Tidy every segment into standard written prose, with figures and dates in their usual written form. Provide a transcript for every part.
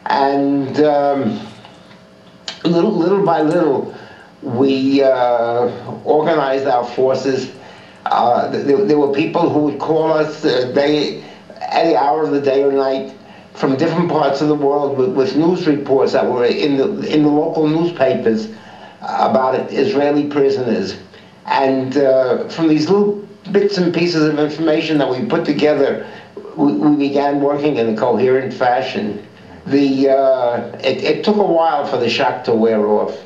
And little by little, we organized our forces. There were people who would call us any hour of the day or night from different parts of the world with news reports that were in the local newspapers about Israeli prisoners. And from these little bits and pieces of information that we put together, we began working in a coherent fashion. It took a while for the shock to wear off.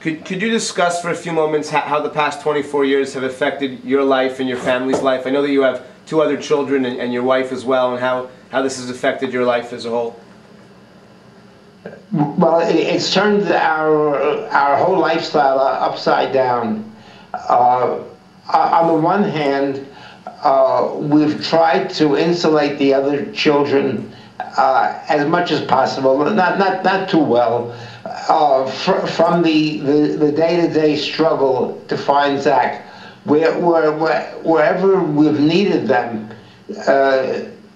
Could you discuss for a few moments how the past 24 years have affected your life and your family's life? I know that you have 2 other children and your wife as well, and how this has affected your life as a whole. Well, it's turned our whole lifestyle upside down. On the one hand, we've tried to insulate the other children as much as possible, not too well, from the day-to-day struggle to find Zach. Wherever we've needed them,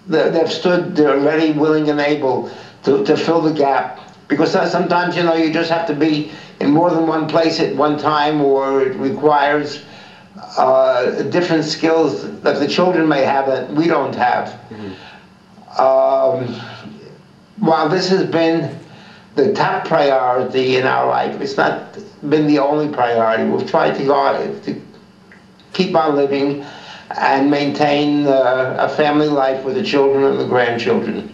they've stood ready, willing, and able to fill the gap. Because sometimes, you just have to be in more than one place at one time, or it requires different skills that the children may have that we don't have. While this has been the top priority in our life, it's not been the only priority. We've tried to keep on living and maintain a family life with the children and the grandchildren.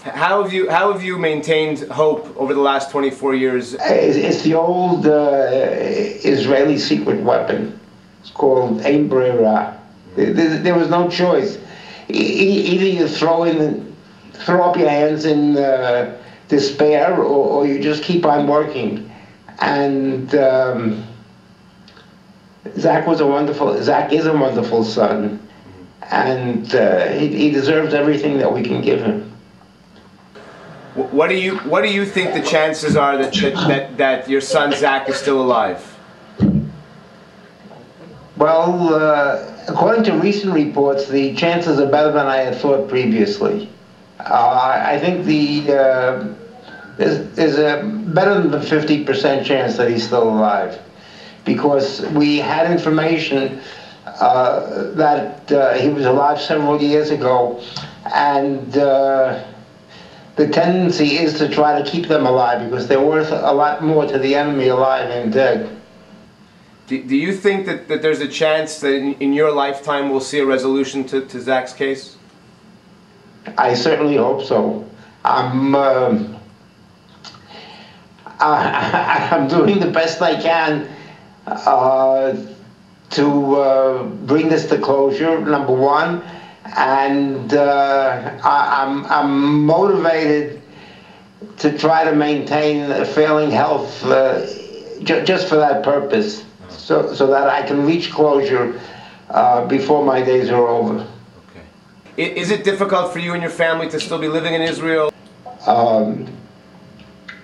How have you maintained hope over the last 24 years? It's the old Israeli secret weapon. It's called Ein Brera. There was no choice. Either you throw up your hands in despair, or you just keep on working. And Zach is a wonderful son, and he deserves everything that we can give him. What do you think the chances are that your son Zach is still alive? Well, according to recent reports, the chances are better than I had thought previously. I think there's a better than the 50% chance that he's still alive, because we had information that he was alive several years ago, and the tendency is to try to keep them alive because they're worth a lot more to the enemy alive than dead. Do you think that there's a chance that in your lifetime we'll see a resolution to Zach's case? I certainly hope so. I'm doing the best I can to bring this to closure, number one, and I'm motivated to try to maintain a failing health just for that purpose, so that I can reach closure before my days are over. Okay. Is it difficult for you and your family to still be living in Israel?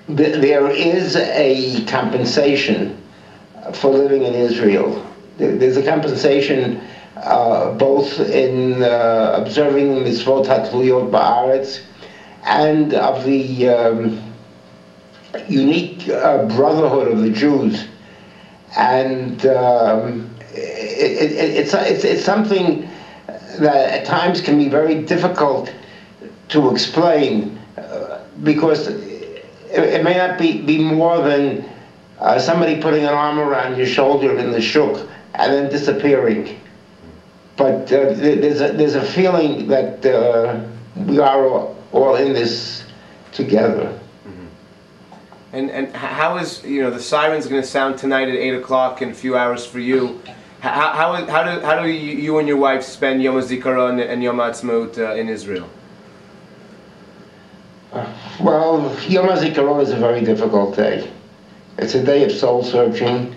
There is a compensation for living in Israel. There's a compensation both in observing the mitzvot hatluyot ba'aretz and of the unique brotherhood of the Jews. And it's something that at times can be very difficult to explain, because it may not be more than somebody putting an arm around your shoulder in the shuk and then disappearing. But there's a feeling that we are all in this together. And how is, the siren's going to sound tonight at 8 o'clock in a few hours for you. How do you and your wife spend Yom Hazikaron and Yom Ha'atzmaut in Israel? Well, Yom Hazikaron is a very difficult day. It's a day of soul searching,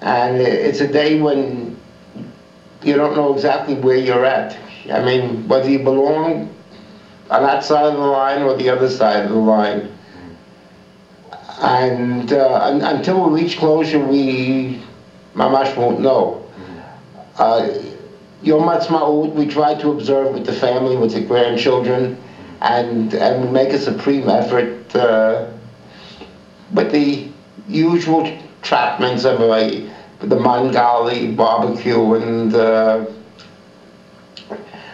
and it's a day when you don't know exactly where you're at. I mean, whether you belong on that side of the line or the other side of the line. And until we reach closure, we mamash won't know. Yom Ha'atzmaut, we try to observe with the family, with the grandchildren, and we make a supreme effort with the usual trapments of the Mangali barbecue and the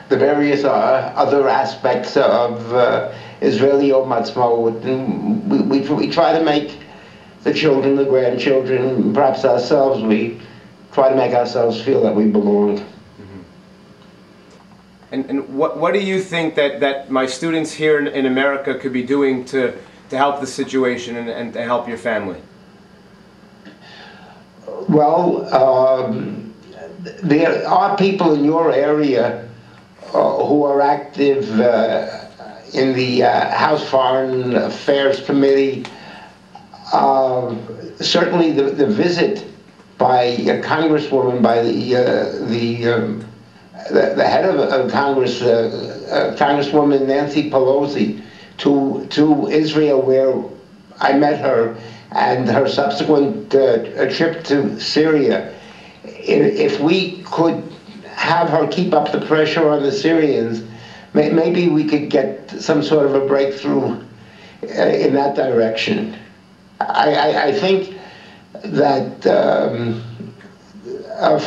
various other aspects of Israeli Yom Ha'atzmaut. And we try to make the children, the grandchildren, perhaps ourselves, we try to make ourselves feel that we belong. And what do you think that my students here in America could be doing to help the situation and to help your family? Well, there are people in your area who are active in the House Foreign Affairs Committee. Certainly the visit by a congresswoman, by the head of Congress, Congresswoman Nancy Pelosi, to Israel, where I met her, and her subsequent trip to Syria. If we could have her keep up the pressure on the Syrians, maybe we could get some sort of a breakthrough in that direction. I think that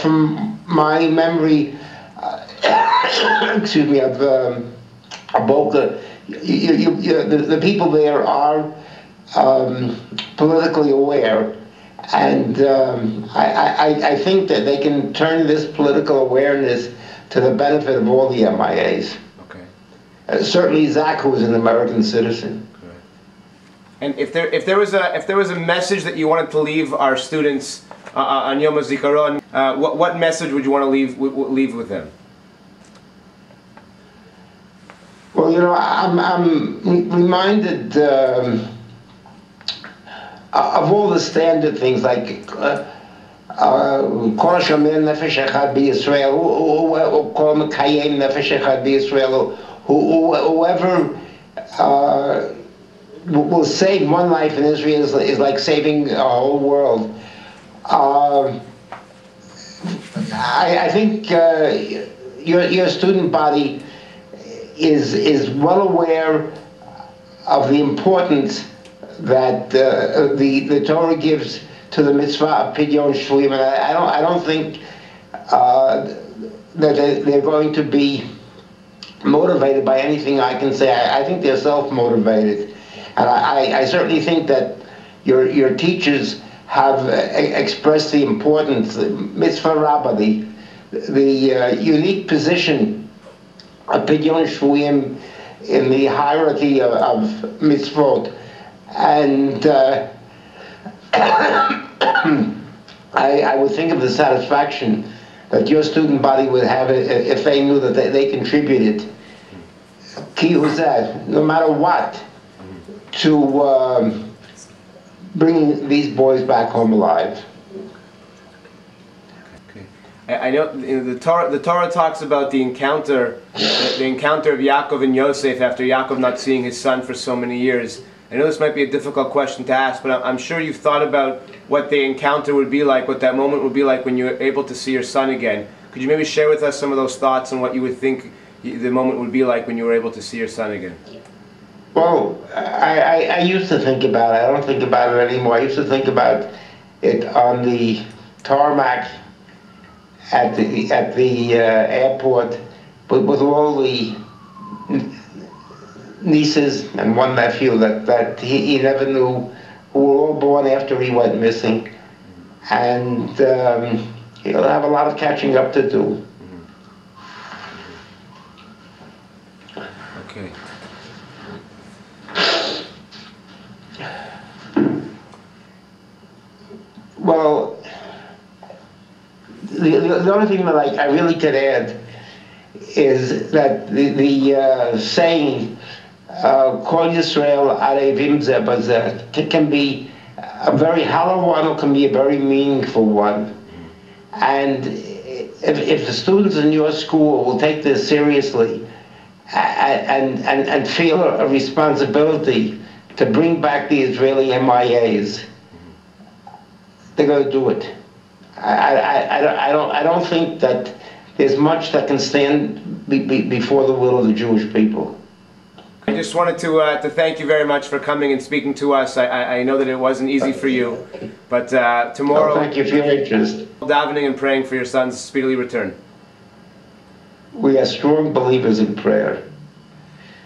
from my memory, excuse me, of Boca, the people there are politically aware, and I think that they can turn this political awareness to the benefit of all the MIAs. Okay. Certainly Zach, who is an American citizen. Okay. And if there was a message that you wanted to leave our students on Yom Hazikaron, what message would you want to leave with them? Well, you know, I'm reminded of all the standard things like Kol Hashomer Nefesh Echad B'Yisrael, or Kol Mekayem Nefesh Echad B'Yisrael, whoever will save one life in Israel is like saving a whole world. I think your student body is well aware of the importance that the Torah gives to the mitzvah of Pidyon Shvuim, and I don't think that they're going to be motivated by anything I can say. I think they're self-motivated, and I certainly think that your teachers have expressed the importance, the mitzvah rabbah, the unique position of Pidyon Shvuim in the hierarchy of mitzvot, and I would think of the satisfaction that your student body would have if they knew that they contributed, no matter what, to bringing these boys back home alive. Okay. I know the Torah talks about the encounter of Yaakov and Yosef after Yaakov not seeing his son for so many years. I know this might be a difficult question to ask, but I'm sure you've thought about what the encounter would be like, what that moment would be like when you were able to see your son again. Could you maybe share with us some of those thoughts and what you would think the moment would be like when you were able to see your son again? Well, I used to think about it. I don't think about it anymore. I used to think about it on the tarmac at the airport, but with all the nieces and one nephew that he never knew, who were all born after he went missing, and he'll have a lot of catching up to do. Okay. Well, the only thing that I really could add is that the saying Kol Yisrael Arevim Zeh Bazeh can be a very hollow one, or can be a very meaningful one. And if the students in your school will take this seriously and feel a responsibility to bring back the Israeli MIAs, they're going to do it. I don't think that there's much that can stand before the will of the Jewish people. I just wanted to thank you very much for coming and speaking to us. I know that it wasn't easy for you, but tomorrow... Thank you for your interest. Davening and praying for your son's speedily return. We are strong believers in prayer.